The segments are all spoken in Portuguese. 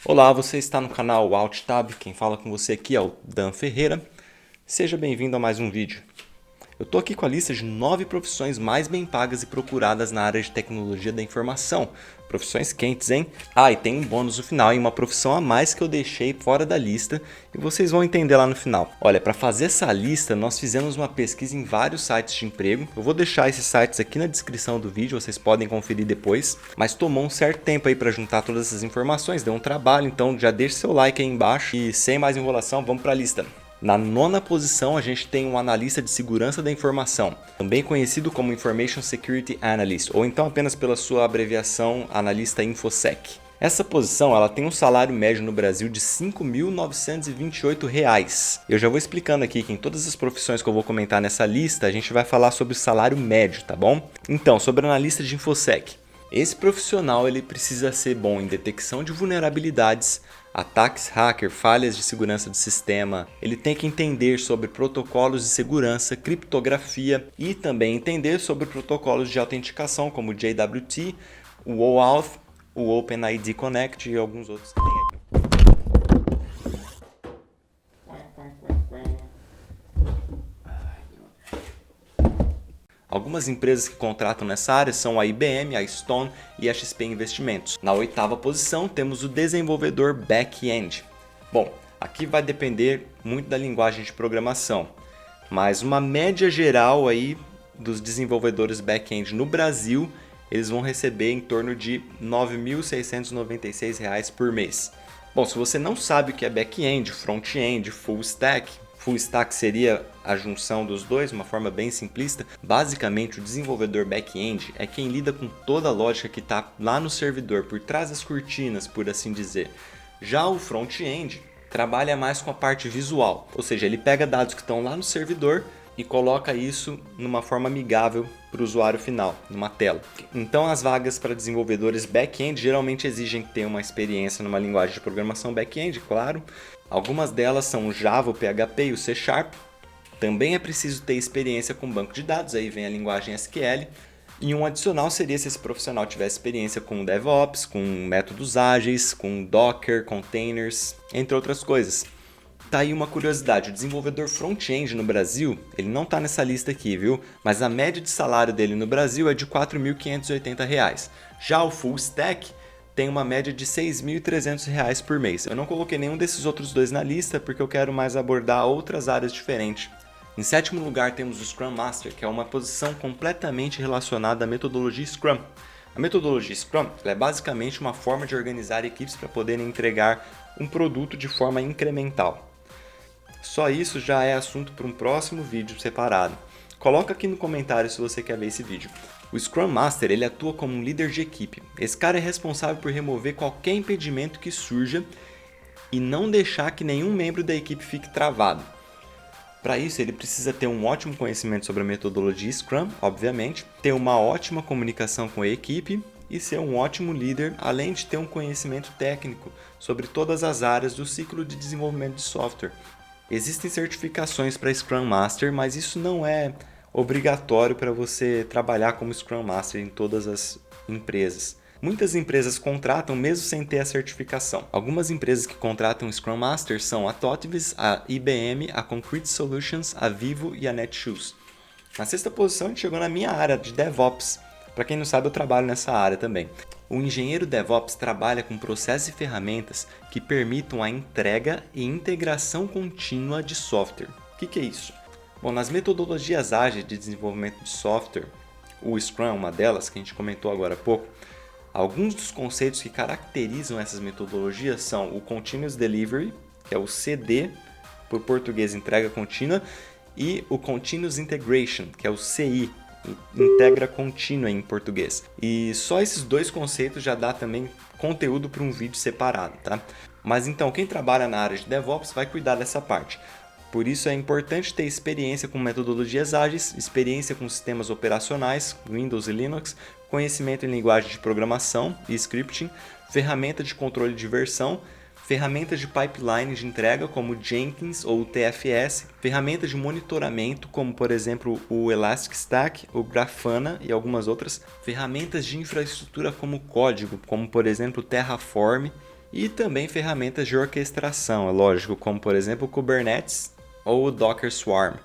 Olá, você está no canal AltTab, quem fala com você aqui é o Dan Ferreira. Seja bem-vindo a mais um vídeo. Eu estou aqui com a lista de 9 profissões mais bem pagas e procuradas na área de tecnologia da informação. Profissões quentes, hein? E tem um bônus no final e uma profissão a mais que eu deixei fora da lista e vocês vão entender lá no final. Olha, para fazer essa lista, nós fizemos uma pesquisa em vários sites de emprego. Eu vou deixar esses sites aqui na descrição do vídeo, vocês podem conferir depois. Mas tomou um certo tempo aí para juntar todas essas informações, deu um trabalho, então já deixa seu like aí embaixo e sem mais enrolação, vamos para a lista. Na nona posição, a gente tem um analista de segurança da informação, também conhecido como Information Security Analyst, ou então apenas pela sua abreviação analista InfoSec. Essa posição ela tem um salário médio no Brasil de R$ 5.928. Eu já vou explicando aqui que em todas as profissões que eu vou comentar nessa lista, a gente vai falar sobre o salário médio, tá bom? Então, sobre o analista de InfoSec. Esse profissional ele precisa ser bom em detecção de vulnerabilidades, ataques hacker, falhas de segurança do sistema. Ele tem que entender sobre protocolos de segurança, criptografia e também entender sobre protocolos de autenticação como o JWT, o OAuth, o OpenID Connect e alguns outros que tem aqui. Algumas empresas que contratam nessa área são a IBM, a Stone e a XP Investimentos. Na oitava posição temos o desenvolvedor back-end. Bom, aqui vai depender muito da linguagem de programação, mas uma média geral aí dos desenvolvedores back-end no Brasil, eles vão receber em torno de R$ 9.696 por mês. Bom, se você não sabe o que é back-end, front-end, full stack seria a junção dos dois, uma forma bem simplista. Basicamente, o desenvolvedor back-end é quem lida com toda a lógica que está lá no servidor, por trás das cortinas, por assim dizer. Já o front-end trabalha mais com a parte visual, ou seja, ele pega dados que estão lá no servidor e coloca isso numa forma amigável para o usuário final, numa tela. Então as vagas para desenvolvedores back-end geralmente exigem que tenham uma experiência numa linguagem de programação back-end, claro. Algumas delas são o Java, o PHP e o C#. Também é preciso ter experiência com banco de dados, aí vem a linguagem SQL. E um adicional seria se esse profissional tivesse experiência com DevOps, com métodos ágeis, com Docker, containers, entre outras coisas. Tá aí uma curiosidade, o desenvolvedor front-end no Brasil, ele não está nessa lista aqui, viu? Mas a média de salário dele no Brasil é de R$ 4.580. Já o full stack tem uma média de R$ 6.300 por mês. Eu não coloquei nenhum desses outros dois na lista porque eu quero mais abordar outras áreas diferentes. Em sétimo lugar temos o Scrum Master, que é uma posição completamente relacionada à metodologia Scrum. A metodologia Scrum é basicamente uma forma de organizar equipes para poderem entregar um produto de forma incremental. Só isso já é assunto para um próximo vídeo separado. Coloca aqui no comentário se você quer ver esse vídeo. O Scrum Master ele atua como um líder de equipe. Esse cara é responsável por remover qualquer impedimento que surja e não deixar que nenhum membro da equipe fique travado. Para isso, ele precisa ter um ótimo conhecimento sobre a metodologia Scrum, obviamente, ter uma ótima comunicação com a equipe e ser um ótimo líder, além de ter um conhecimento técnico sobre todas as áreas do ciclo de desenvolvimento de software. Existem certificações para Scrum Master, mas isso não é obrigatório para você trabalhar como Scrum Master em todas as empresas. Muitas empresas contratam mesmo sem ter a certificação. Algumas empresas que contratam Scrum Master são a Totvis, a IBM, a Concrete Solutions, a Vivo e a Netshoes. Na sexta posição a gente chegou na minha área de DevOps. Para quem não sabe, eu trabalho nessa área também. O engenheiro DevOps trabalha com processos e ferramentas que permitam a entrega e integração contínua de software. O que é isso? Bom, nas metodologias ágeis de desenvolvimento de software, o Scrum é uma delas, que a gente comentou agora há pouco, alguns dos conceitos que caracterizam essas metodologias são o Continuous Delivery, que é o CD, por português entrega contínua, e o Continuous Integration, que é o CI, integra contínua em português. E só esses dois conceitos já dá também conteúdo para um vídeo separado, tá? Mas então, quem trabalha na área de DevOps vai cuidar dessa parte. Por isso é importante ter experiência com metodologias ágeis, experiência com sistemas operacionais, Windows e Linux, conhecimento em linguagem de programação e scripting, ferramenta de controle de versão, ferramentas de pipeline de entrega como Jenkins ou TFS, ferramentas de monitoramento como por exemplo o Elastic Stack, o Grafana e algumas outras, ferramentas de infraestrutura como código, como por exemplo Terraform e também ferramentas de orquestração, é lógico, como por exemplo o Kubernetes ou o Docker Swarm.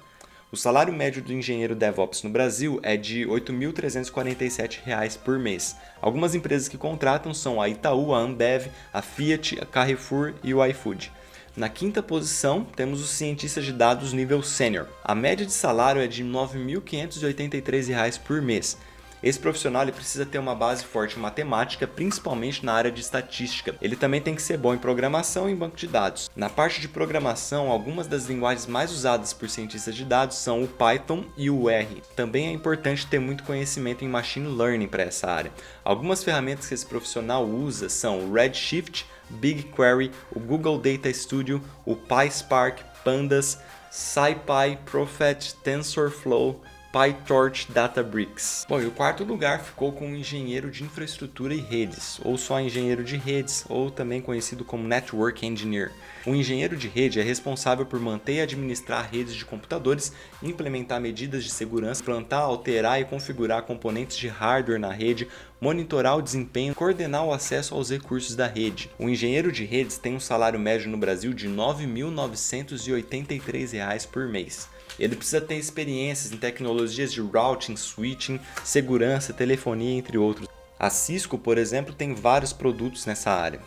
O salário médio do engenheiro DevOps no Brasil é de R$ 8.347 por mês. Algumas empresas que contratam são a Itaú, a Ambev, a Fiat, a Carrefour e o iFood. Na quinta posição, temos os cientistas de dados nível sênior. A média de salário é de R$ 9.583 por mês. Esse profissional ele precisa ter uma base forte em matemática, principalmente na área de estatística. Ele também tem que ser bom em programação e em banco de dados. Na parte de programação, algumas das linguagens mais usadas por cientistas de dados são o Python e o R. Também é importante ter muito conhecimento em Machine Learning para essa área. Algumas ferramentas que esse profissional usa são o Redshift, BigQuery, o Google Data Studio, o PySpark, Pandas, SciPy, Prophet, TensorFlow, PyTorch, Databricks. Bom, e o quarto lugar ficou com o engenheiro de infraestrutura e redes, ou só engenheiro de redes, ou também conhecido como Network Engineer. O engenheiro de rede é responsável por manter e administrar redes de computadores, implementar medidas de segurança, plantar, alterar e configurar componentes de hardware na rede, monitorar o desempenho, coordenar o acesso aos recursos da rede. O engenheiro de redes tem um salário médio no Brasil de R$ 9.983 por mês. Ele precisa ter experiências em tecnologias de routing, switching, segurança, telefonia, entre outros. A Cisco, por exemplo, tem vários produtos nessa área.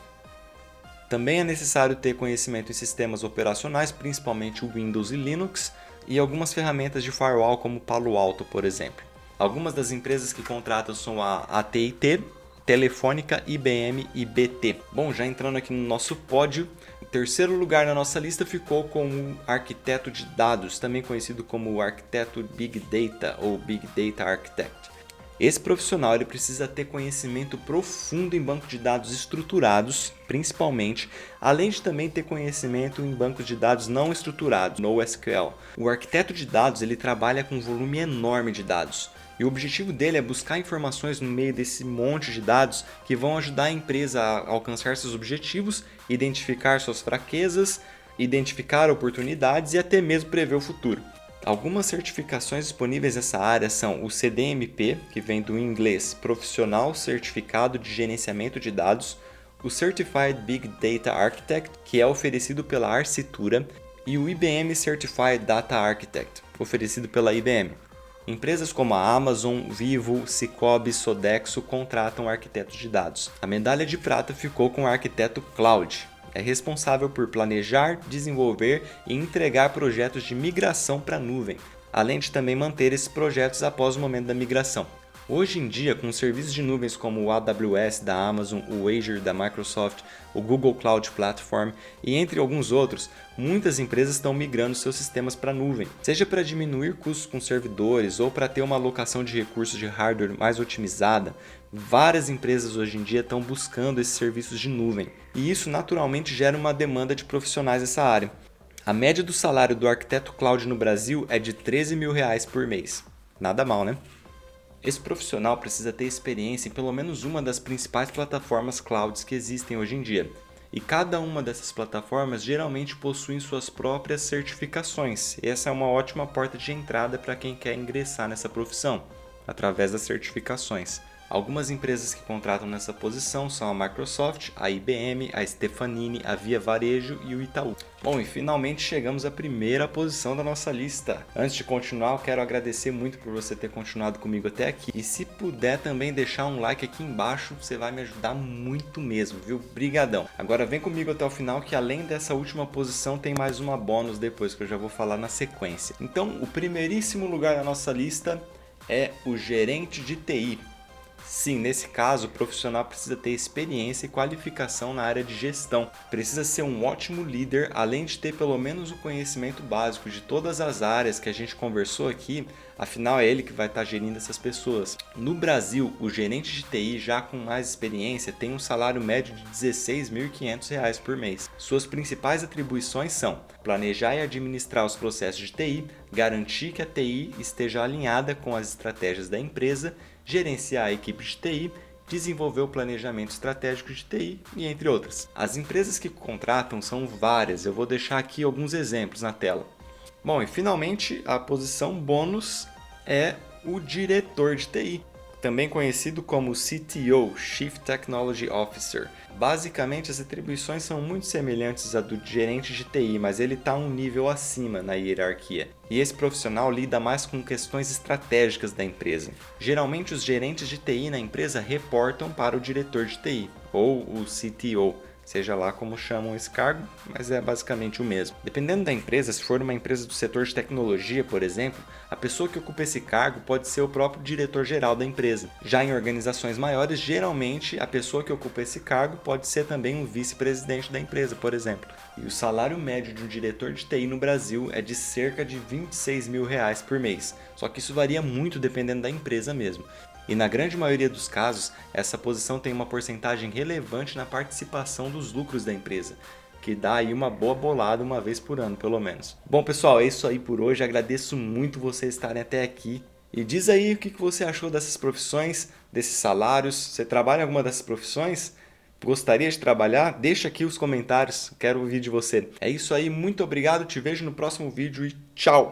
Também é necessário ter conhecimento em sistemas operacionais, principalmente o Windows e Linux, e algumas ferramentas de firewall como Palo Alto, por exemplo. Algumas das empresas que contratam são a AT&T, Telefônica, IBM e BT. Bom, já entrando aqui no nosso pódio, em terceiro lugar na nossa lista ficou com o arquiteto de dados, também conhecido como o arquiteto Big Data ou Big Data Architect. Esse profissional ele precisa ter conhecimento profundo em banco de dados estruturados, principalmente, além de também ter conhecimento em bancos de dados não estruturados, NoSQL. O arquiteto de dados ele trabalha com um volume enorme de dados. E o objetivo dele é buscar informações no meio desse monte de dados que vão ajudar a empresa a alcançar seus objetivos, identificar suas fraquezas, identificar oportunidades e até mesmo prever o futuro. Algumas certificações disponíveis nessa área são o CDMP, que vem do inglês Profissional Certificado de Gerenciamento de Dados, o Certified Big Data Architect, que é oferecido pela Arcitura, e o IBM Certified Data Architect, oferecido pela IBM. Empresas como a Amazon, Vivo, Cicobi, Sodexo contratam arquitetos de dados. A medalha de prata ficou com o arquiteto Cloud. É responsável por planejar, desenvolver e entregar projetos de migração para a nuvem, além de também manter esses projetos após o momento da migração. Hoje em dia, com serviços de nuvens como o AWS da Amazon, o Azure da Microsoft, o Google Cloud Platform e entre alguns outros, muitas empresas estão migrando seus sistemas para a nuvem, seja para diminuir custos com servidores ou para ter uma alocação de recursos de hardware mais otimizada. Várias empresas hoje em dia estão buscando esses serviços de nuvem e isso naturalmente gera uma demanda de profissionais nessa área. A média do salário do arquiteto cloud no Brasil é de R$ 13 mil por mês. Nada mal, né? Esse profissional precisa ter experiência em pelo menos uma das principais plataformas clouds que existem hoje em dia. E cada uma dessas plataformas geralmente possui suas próprias certificações. E essa é uma ótima porta de entrada para quem quer ingressar nessa profissão, através das certificações. Algumas empresas que contratam nessa posição são a Microsoft, a IBM, a Stefanini, a Via Varejo e o Itaú. Bom, e finalmente chegamos à primeira posição da nossa lista. Antes de continuar, eu quero agradecer muito por você ter continuado comigo até aqui. E se puder também deixar um like aqui embaixo, você vai me ajudar muito mesmo, viu? Brigadão! Agora vem comigo até o final que além dessa última posição tem mais uma bônus depois que eu já vou falar na sequência. Então, o primeiríssimo lugar da nossa lista é o gerente de TI. Sim, nesse caso, o profissional precisa ter experiência e qualificação na área de gestão. Precisa ser um ótimo líder, além de ter pelo menos o conhecimento básico de todas as áreas que a gente conversou aqui, afinal é ele que vai estar gerindo essas pessoas. No Brasil, o gerente de TI já com mais experiência tem um salário médio de R$ 16.500 por mês. Suas principais atribuições são planejar e administrar os processos de TI, garantir que a TI esteja alinhada com as estratégias da empresa, gerenciar a equipe de TI, desenvolver o planejamento estratégico de TI e entre outras. As empresas que contratam são várias, eu vou deixar aqui alguns exemplos na tela. Bom, e finalmente a posição bônus é o diretor de TI. também conhecido como CTO, Chief Technology Officer. Basicamente, as atribuições são muito semelhantes à do gerente de TI, mas ele está um nível acima na hierarquia. E esse profissional lida mais com questões estratégicas da empresa. Geralmente, os gerentes de TI na empresa reportam para o diretor de TI, ou o CTO. Seja lá como chamam esse cargo, mas é basicamente o mesmo. Dependendo da empresa, se for uma empresa do setor de tecnologia, por exemplo, a pessoa que ocupa esse cargo pode ser o próprio diretor-geral da empresa. Já em organizações maiores, geralmente a pessoa que ocupa esse cargo pode ser também um vice-presidente da empresa, por exemplo. E o salário médio de um diretor de TI no Brasil é de cerca de R$26 mil por mês. Só que isso varia muito dependendo da empresa mesmo. E na grande maioria dos casos, essa posição tem uma porcentagem relevante na participação dos lucros da empresa, que dá aí uma boa bolada uma vez por ano, pelo menos. Bom, pessoal, é isso aí por hoje. Agradeço muito vocês estarem até aqui. E diz aí o que você achou dessas profissões, desses salários. Você trabalha em alguma dessas profissões? Gostaria de trabalhar? Deixa aqui os comentários, quero ouvir de você. É isso aí, muito obrigado, te vejo no próximo vídeo e tchau!